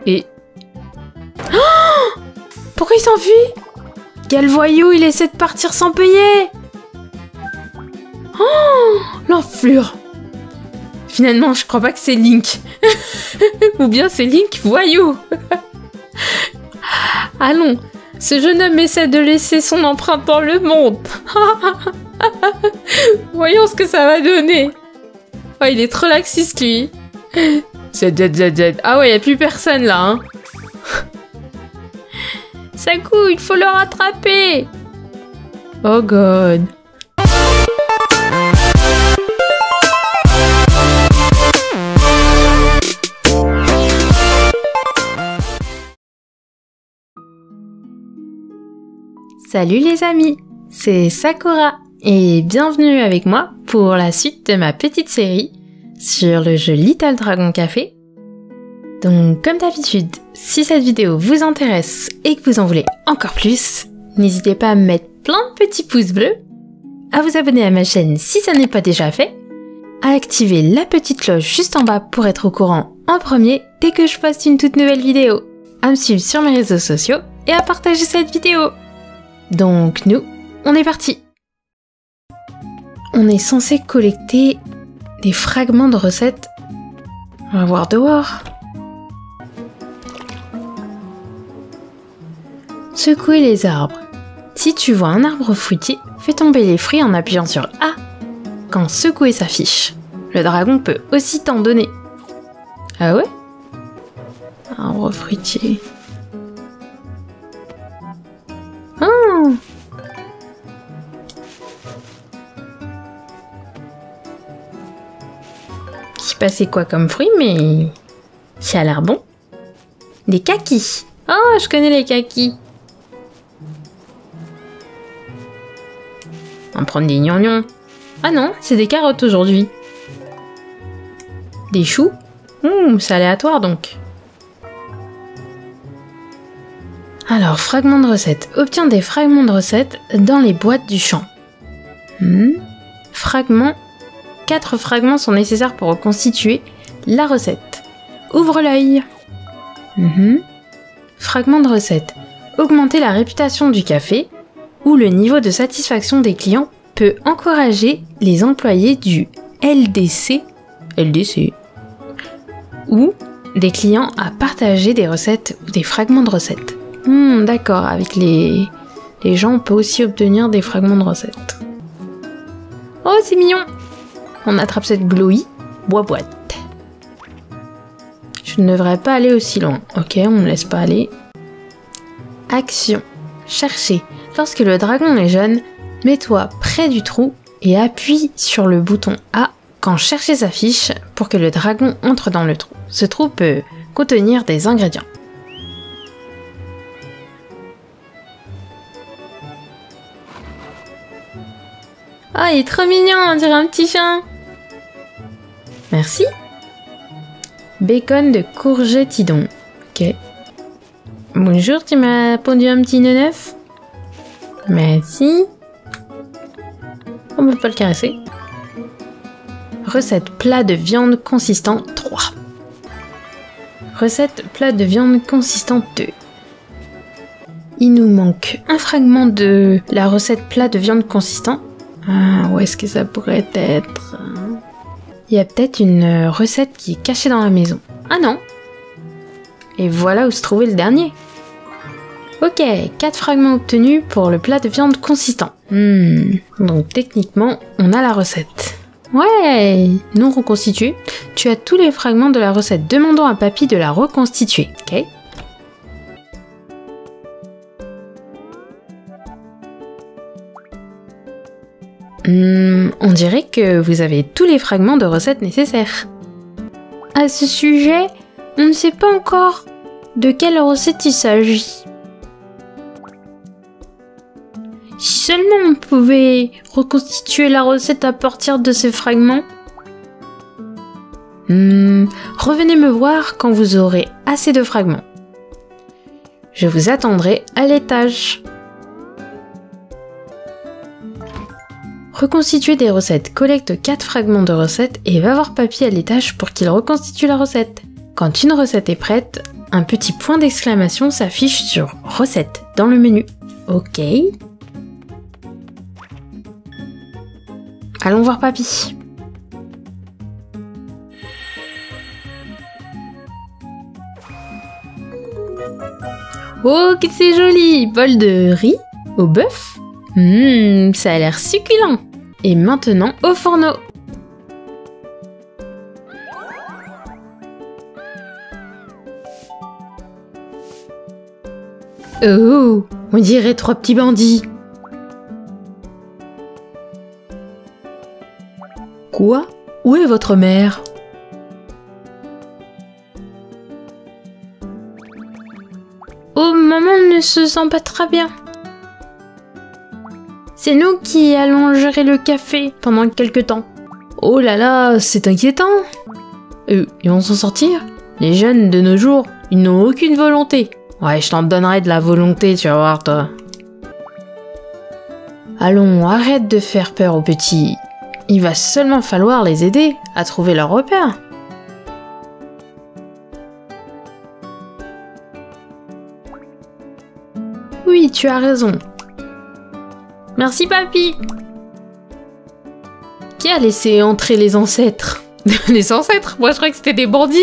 Et... Oh, pourquoi il s'enfuit? Quel voyou, il essaie de partir sans payer. Oh, l'enflure. Finalement, je crois pas que c'est Link. Ou bien c'est Link voyou. Allons, ce jeune homme essaie de laisser son empreinte dans le monde. Voyons ce que ça va donner. Oh, il est trop laxiste, lui. ZZZZ. Ah ouais, y a plus personne, là, hein. Sakou, il faut le rattraper. Oh god. Salut les amis, c'est Sakura et bienvenue avec moi pour la suite de ma petite série sur le jeu Little Dragon Café. Donc comme d'habitude, si cette vidéo vous intéresse et que vous en voulez encore plus, n'hésitez pas à me mettre plein de petits pouces bleus, à vous abonner à ma chaîne si ça n'est pas déjà fait, à activer la petite cloche juste en bas pour être au courant en premier dès que je poste une toute nouvelle vidéo, à me suivre sur mes réseaux sociaux et à partager cette vidéo. Donc nous, on est parti. On est censé collecter des fragments de recettes. On va voir dehors. Secouer les arbres. Si tu vois un arbre fruitier, fais tomber les fruits en appuyant sur A. Quand secouer s'affiche, le dragon peut aussi t'en donner. Ah ouais? Arbre fruitier. Je sais pas c'est quoi comme fruit, mais ça a l'air bon. Des kakis. Oh, je connais les kakis. On va prendre des gnangnons. Ah non, c'est des carottes aujourd'hui. Des choux. C'est aléatoire donc. Alors, fragments de recettes. Obtiens des fragments de recettes dans les boîtes du champ. Fragments. 4 fragments sont nécessaires pour reconstituer la recette. Ouvre l'œil. Fragments de recettes. Augmenter la réputation du café ou le niveau de satisfaction des clients peut encourager les employés du LDC ou des clients à partager des recettes ou des fragments de recettes. D'accord, avec les gens, on peut aussi obtenir des fragments de recettes. Oh, c'est mignon! On attrape cette Blowy, boîte. Je ne devrais pas aller aussi loin. Ok, on ne laisse pas aller. Action. Chercher. Lorsque le dragon est jeune, mets-toi près du trou et appuie sur le bouton A quand chercher s'affiche pour que le dragon entre dans le trou. Ce trou peut contenir des ingrédients. Ah, il est trop mignon, on dirait un petit chien. Merci. Bacon de courgettidon. Ok. Bonjour, tu m'as pondu un petit neuf. Merci. On peut pas le caresser. Recette plat de viande consistant 3. Recette plat de viande consistant 2. Il nous manque un fragment de la recette plat de viande consistant. Ah, où est-ce que ça pourrait être? Il y a peut-être une recette qui est cachée dans la maison. Ah non! Et voilà où se trouvait le dernier. Ok, 4 fragments obtenus pour le plat de viande consistant. Donc techniquement, on a la recette. Ouais! Non reconstituée. Tu as tous les fragments de la recette. Demandons à Papy de la reconstituer. Ok? On dirait que vous avez tous les fragments de recettes nécessaires. À ce sujet, on ne sait pas encore de quelle recette il s'agit. Si seulement on pouvait reconstituer la recette à partir de ces fragments. Revenez me voir quand vous aurez assez de fragments. Je vous attendrai à l'étage. Reconstituer des recettes. Collecte 4 fragments de recettes et va voir Papy à l'étage pour qu'il reconstitue la recette. Quand une recette est prête, un petit point d'exclamation s'affiche sur « Recette » dans le menu. Ok. Allons voir papy. Oh, que c'est joli! Bol de riz au bœuf. Ça a l'air succulent. Et maintenant au fourneau. Oh, on dirait 3 petits bandits. Quoi? Où est votre mère? Oh, maman ne se sent pas très bien. C'est nous qui allons gérer le café pendant quelques temps. Oh là là, c'est inquiétant. Ils vont s'en sortir? Les jeunes de nos jours, ils n'ont aucune volonté. Ouais, je t'en donnerai de la volonté, tu vas voir, toi. Allons, arrête de faire peur aux petits. Il va seulement falloir les aider à trouver leur repère. Oui, tu as raison. Merci, papy. Qui a laissé entrer les ancêtres? Les ancêtres? Moi, je croyais que c'était des bandits.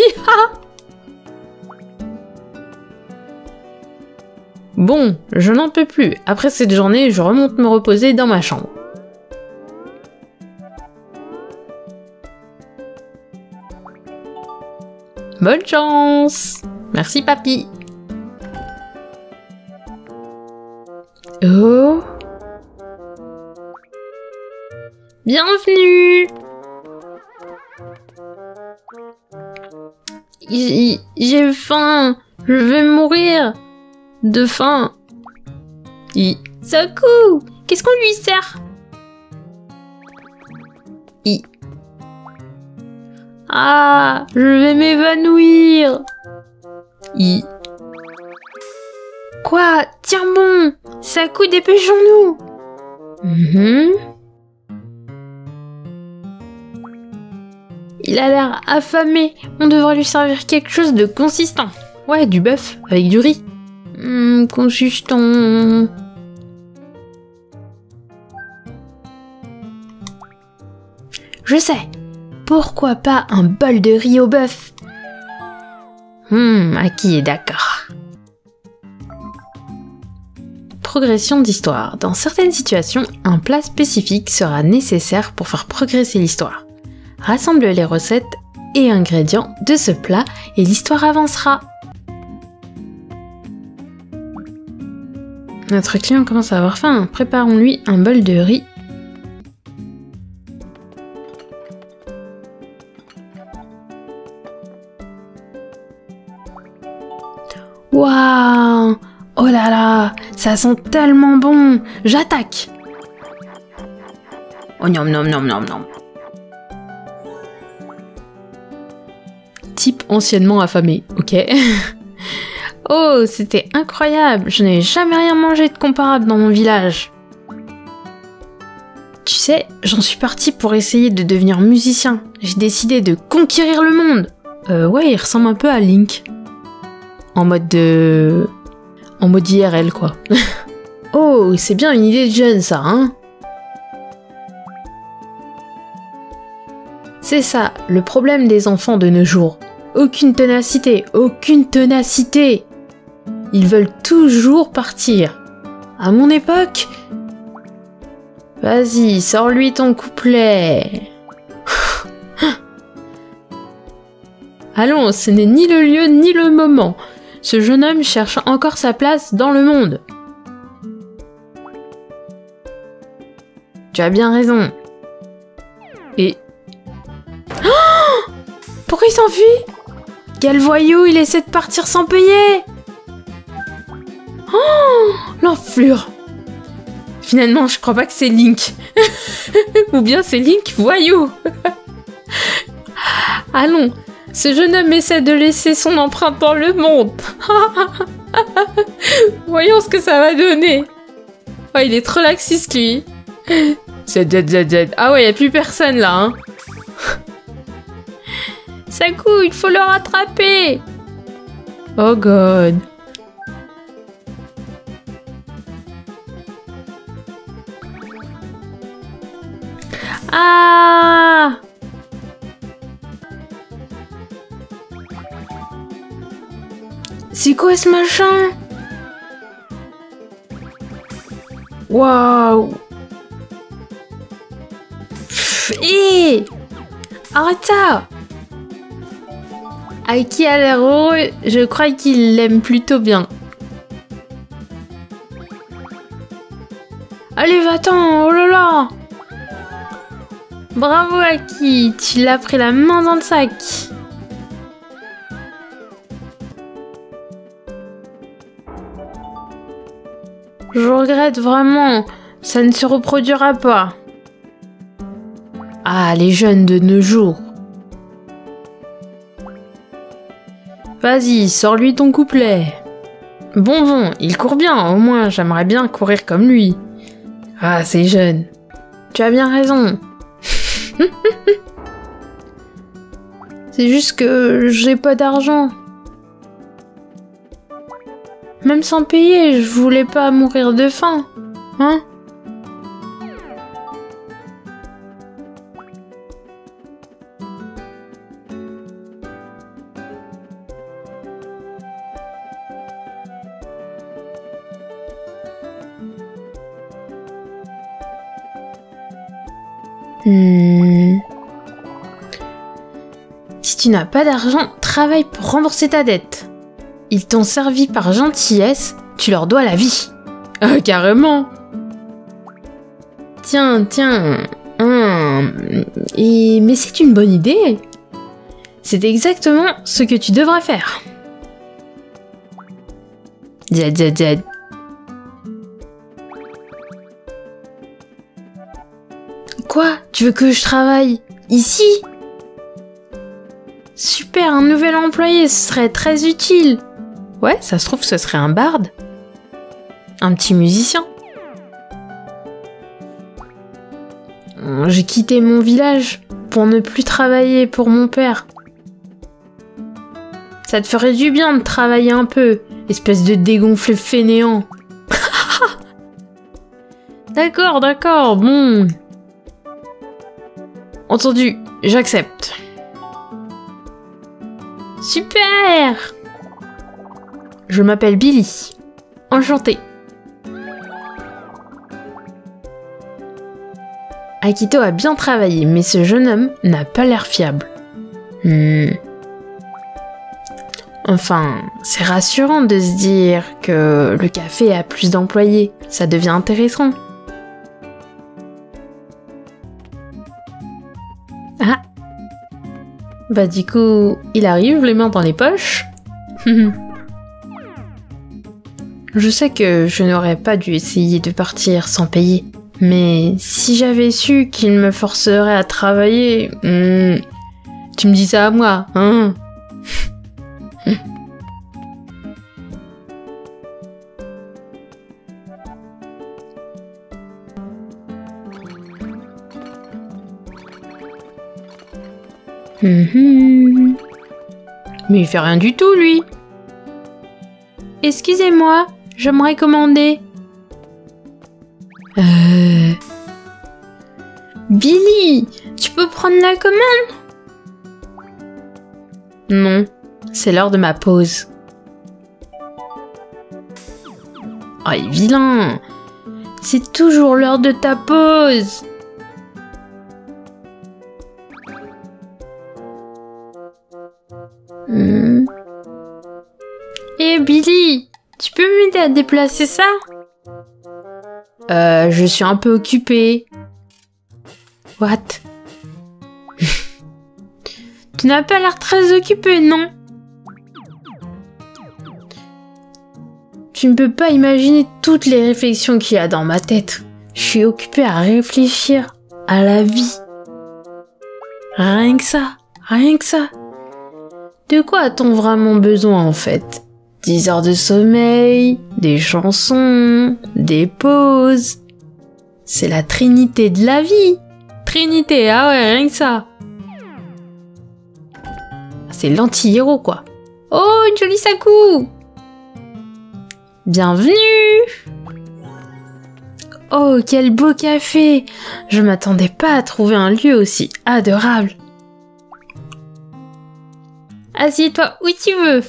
Bon, je n'en peux plus. Après cette journée, je remonte me reposer dans ma chambre. Bonne chance! Merci, papy. Oh! Bienvenue! J'ai faim. Je vais mourir de faim. Sakou, qu'est-ce qu'on lui sert? Ah, je vais m'évanouir. Quoi? Tiens bon, Sakou, dépêchons-nous. Il a l'air affamé. On devrait lui servir quelque chose de consistant. Ouais, du bœuf avec du riz. Consistant. Je sais. Pourquoi pas un bol de riz au bœuf? Aki est d'accord. Progression d'histoire. Dans certaines situations, un plat spécifique sera nécessaire pour faire progresser l'histoire. Rassemble les recettes et ingrédients de ce plat et l'histoire avancera. Notre client commence à avoir faim. Préparons-lui un bol de riz. Waouh! Oh là là! Ça sent tellement bon! J'attaque! Oh nom nom nom nom nom! Type anciennement affamé, ok? Oh, c'était incroyable! Je n'ai jamais rien mangé de comparable dans mon village. Tu sais, j'en suis partie pour essayer de devenir musicien. J'ai décidé de conquérir le monde. Ouais, il ressemble un peu à Link. En mode IRL, quoi. Oh, c'est bien une idée de jeune, ça, hein? C'est ça, le problème des enfants de nos jours. Aucune ténacité, aucune ténacité. Ils veulent toujours partir. À mon époque... Vas-y, sors-lui ton couplet. Allons, ce n'est ni le lieu ni le moment. Ce jeune homme cherche encore sa place dans le monde. Tu as bien raison. Et... Oh, pourquoi il s'enfuit? Quel voyou, il essaie de partir sans payer. Oh, l'enflure. Finalement, je crois pas que c'est Link. Ou bien c'est Link voyou. Allons, ce jeune homme essaie de laisser son empreinte dans le monde. Voyons ce que ça va donner. Oh, il est trop laxiste, lui. Z. Ah ouais, y a plus personne là. Hein. Sakou, il faut le rattraper. Oh god. Ah! C'est quoi ce machin? Waouh! Hé! Arrête ça! Aiki a l'air heureux, je crois qu'il l'aime plutôt bien. Allez, va-t'en, oh là là! Bravo Aiki, tu l'as pris la main dans le sac. Je regrette vraiment, ça ne se reproduira pas. Ah, les jeunes de nos jours. Vas-y, sors-lui ton couplet. Bon, il court bien, au moins j'aimerais bien courir comme lui. Ah, c'est jeune. Tu as bien raison. C'est juste que j'ai pas d'argent. Même sans payer, je voulais pas mourir de faim. Hein? Si tu n'as pas d'argent, travaille pour rembourser ta dette. Ils t'ont servi par gentillesse, tu leur dois la vie. Ah, carrément. Tiens. Mais c'est une bonne idée. C'est exactement ce que tu devrais faire. Zed. Quoi? Tu veux que je travaille ici? Super, un nouvel employé, ce serait très utile. Ouais, ça se trouve, ce serait un barde. Un petit musicien. J'ai quitté mon village pour ne plus travailler pour mon père. Ça te ferait du bien de travailler un peu, espèce de dégonflé fainéant. D'accord, bon. Entendu, j'accepte. Super! Je m'appelle Billy. Enchantée. Akito a bien travaillé, mais ce jeune homme n'a pas l'air fiable. Enfin, c'est rassurant de se dire que le café a plus d'employés. Ça devient intéressant. Ah! Bah du coup, il arrive les mains dans les poches. Je sais que je n'aurais pas dû essayer de partir sans payer. Mais si j'avais su qu'il me forcerait à travailler... tu me dis ça à moi, hein? Mais il fait rien du tout, lui. Excusez-moi, j'aimerais commander. Billy, tu peux prendre la commande? Non, c'est l'heure de ma pause. Oh, il est vilain. C'est toujours l'heure de ta pause. Eh Billy, tu peux m'aider à déplacer ça? Je suis un peu occupée. What? Tu n'as pas l'air très occupée, non? Tu ne peux pas imaginer toutes les réflexions qu'il y a dans ma tête. Je suis occupée à réfléchir à la vie. Rien que ça. De quoi a-t-on vraiment besoin en fait? 10 heures de sommeil, des chansons, des pauses. C'est la trinité de la vie. Trinité, ah ouais, rien que ça. c'est l'anti-héros, quoi. Oh, une jolie Sakou! Bienvenue! Oh, quel beau café! Je m'attendais pas à trouver un lieu aussi adorable. Assieds-toi où tu veux.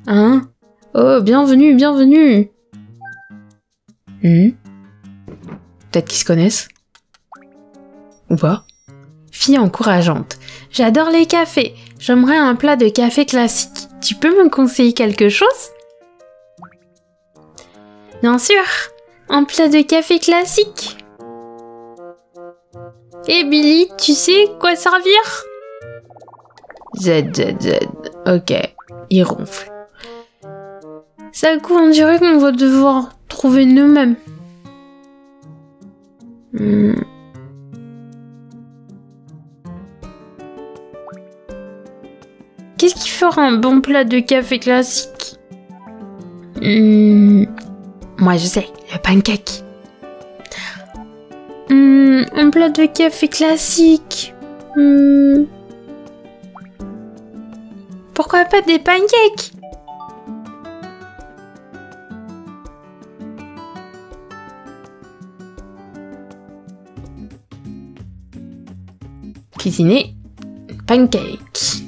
Hein? Oh, bienvenue, bienvenue. Peut-être qu'ils se connaissent. Ou pas? Fille encourageante. J'adore les cafés. J'aimerais un plat de café classique. Tu peux me conseiller quelque chose? Bien sûr. Un plat de café classique. Et Billy, tu sais quoi servir? Z. Ok, il ronfle. Sakou, on dirait qu'on va devoir trouver nous-mêmes. Qu'est-ce qui fera un bon plat de café classique? Moi je sais, le pancake. Un plat de café classique. Pourquoi pas des pancakes? Cuisiner pancakes.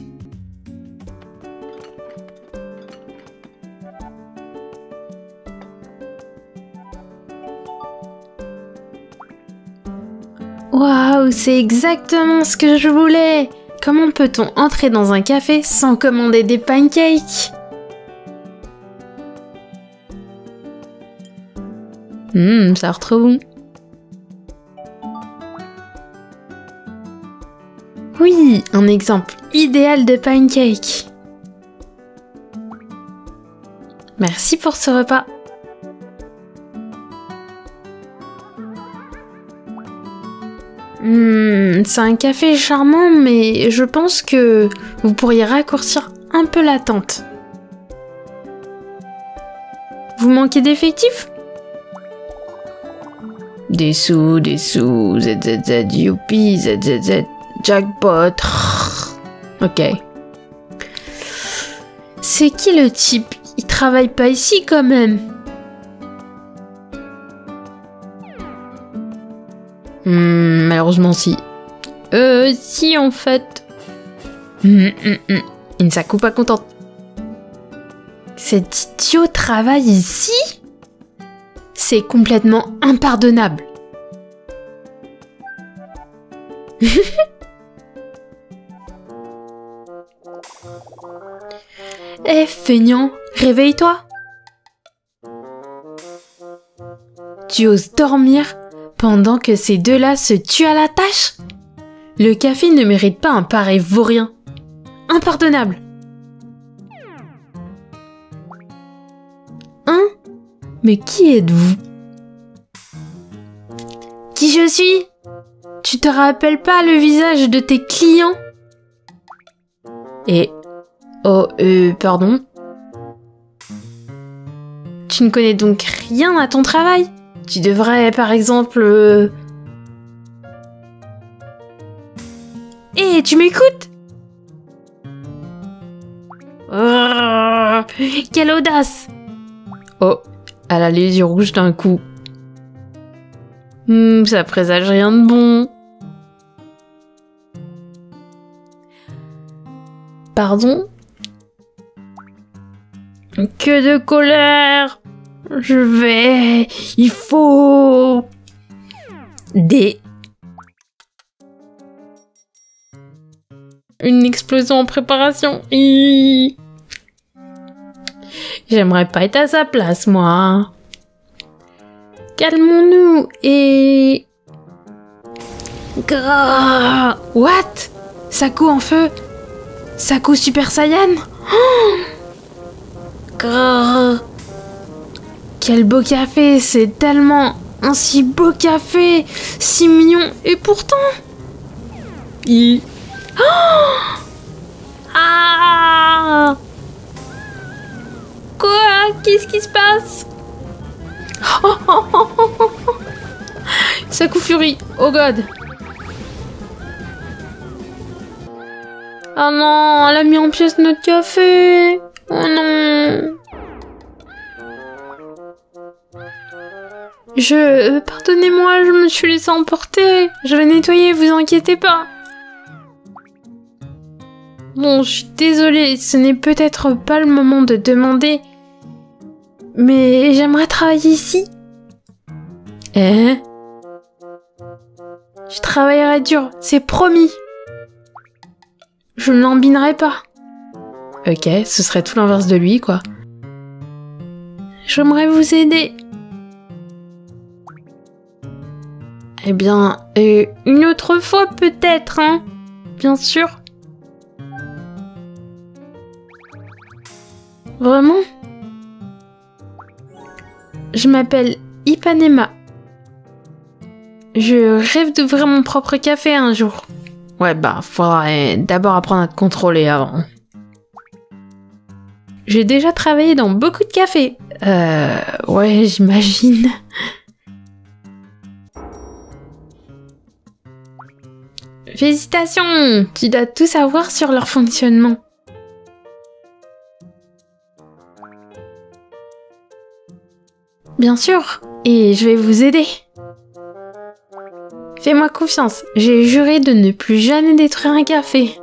Waouh, c'est exactement ce que je voulais! Comment peut-on entrer dans un café sans commander des pancakes? Ça a l'air trop bon. Oui, un exemple idéal de pancake. Merci pour ce repas. C'est un café charmant, mais je pense que vous pourriez raccourcir un peu l'attente. Vous manquez d'effectifs? Des sous, ZZZ, youpi, ZZZ, jackpot. Ok. C'est qui le type? Il travaille pas ici quand même. Malheureusement si. Si en fait. Une Sakou pas contente. Cet idiot travaille ici? C'est complètement impardonnable. Eh, feignant, réveille-toi. Tu oses dormir pendant que ces deux-là se tuent à la tâche? Le café ne mérite pas un pareil vaurien. Impardonnable. Hein? Mais qui êtes-vous? Qui je suis? Tu te rappelles pas le visage de tes clients? Et... Oh, pardon? Tu ne connais donc rien à ton travail? Tu devrais, par exemple... Hé, tu m'écoutes? Oh, quelle audace! Oh, elle a les yeux rouges d'un coup. Ça présage rien de bon. Pardon? Que de colère! Il faut... Une explosion en préparation. J'aimerais pas être à sa place, moi. Calmons-nous et... What? Sakou en feu? Sakou Super Saiyan? Quel beau café, c'est tellement un si beau café, si mignon, et pourtant... Ah! Quoi? Qu'est-ce qui se passe? Sakou Fury, oh god! Ah non, elle a mis en pièces notre café. Oh non. Pardonnez-moi, je me suis laissée emporter. Je vais nettoyer, vous inquiétez pas. Bon, je suis désolée, ce n'est peut-être pas le moment de demander, mais j'aimerais travailler ici. Je travaillerai dur, c'est promis. Je ne lambinerai pas. Ok, ce serait tout l'inverse de lui, quoi. J'aimerais vous aider. Eh bien, une autre fois peut-être, hein. Bien sûr. Vraiment? Je m'appelle Ipanema. Je rêve d'ouvrir mon propre café un jour. Ouais, bah, faudrait d'abord apprendre à te contrôler avant. J'ai déjà travaillé dans beaucoup de cafés. Ouais, j'imagine. Félicitations! Tu dois tout savoir sur leur fonctionnement. Bien sûr, et je vais vous aider. Fais-moi confiance, j'ai juré de ne plus jamais détruire un café.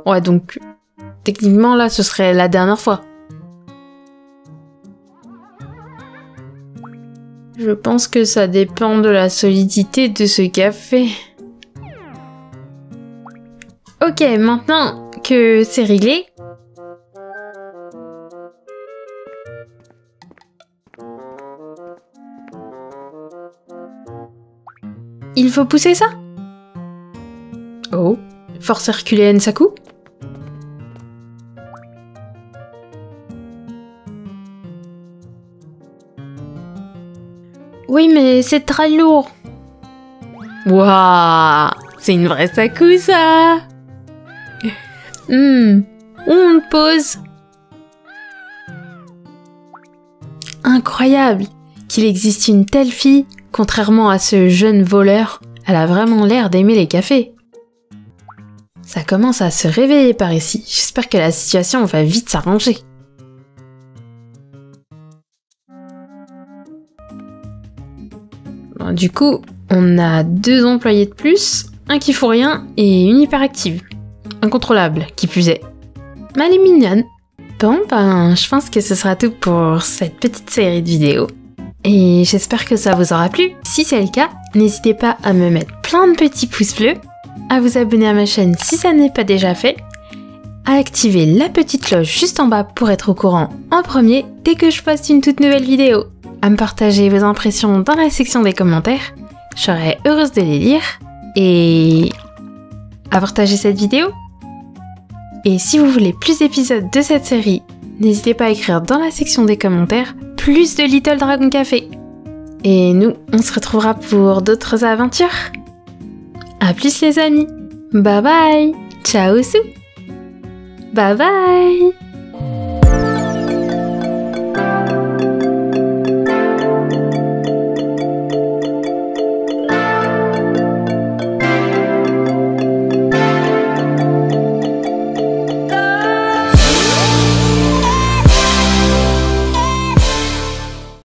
Ouais, donc, techniquement, là, ce serait la dernière fois. Je pense que ça dépend de la solidité de ce café. Ok, maintenant que c'est réglé... Il faut pousser ça? Oh, force herculéenne, ça coupe? Oui, mais c'est très lourd. Waouh, c'est une vraie sakou, ça. Où on le pose? Incroyable qu'il existe une telle fille. Contrairement à ce jeune voleur, elle a vraiment l'air d'aimer les cafés. Ça commence à se réveiller par ici. J'espère que la situation va vite s'arranger. Bon, du coup, on a 2 employés de plus, un qui fout rien et une hyperactive. Incontrôlable, qui plus est. Mais elle est mignonne. Bon, ben, je pense que ce sera tout pour cette petite série de vidéos. Et j'espère que ça vous aura plu. Si c'est le cas, n'hésitez pas à me mettre plein de petits pouces bleus, à vous abonner à ma chaîne si ça n'est pas déjà fait, à activer la petite cloche juste en bas pour être au courant en premier dès que je poste une toute nouvelle vidéo, à me partager vos impressions dans la section des commentaires, je serai heureuse de les lire, et à partager cette vidéo. Et si vous voulez plus d'épisodes de cette série, n'hésitez pas à écrire dans la section des commentaires plus de Little Dragon Café. Et nous, on se retrouvera pour d'autres aventures. À plus les amis. Bye bye. Ciao sou. Bye bye.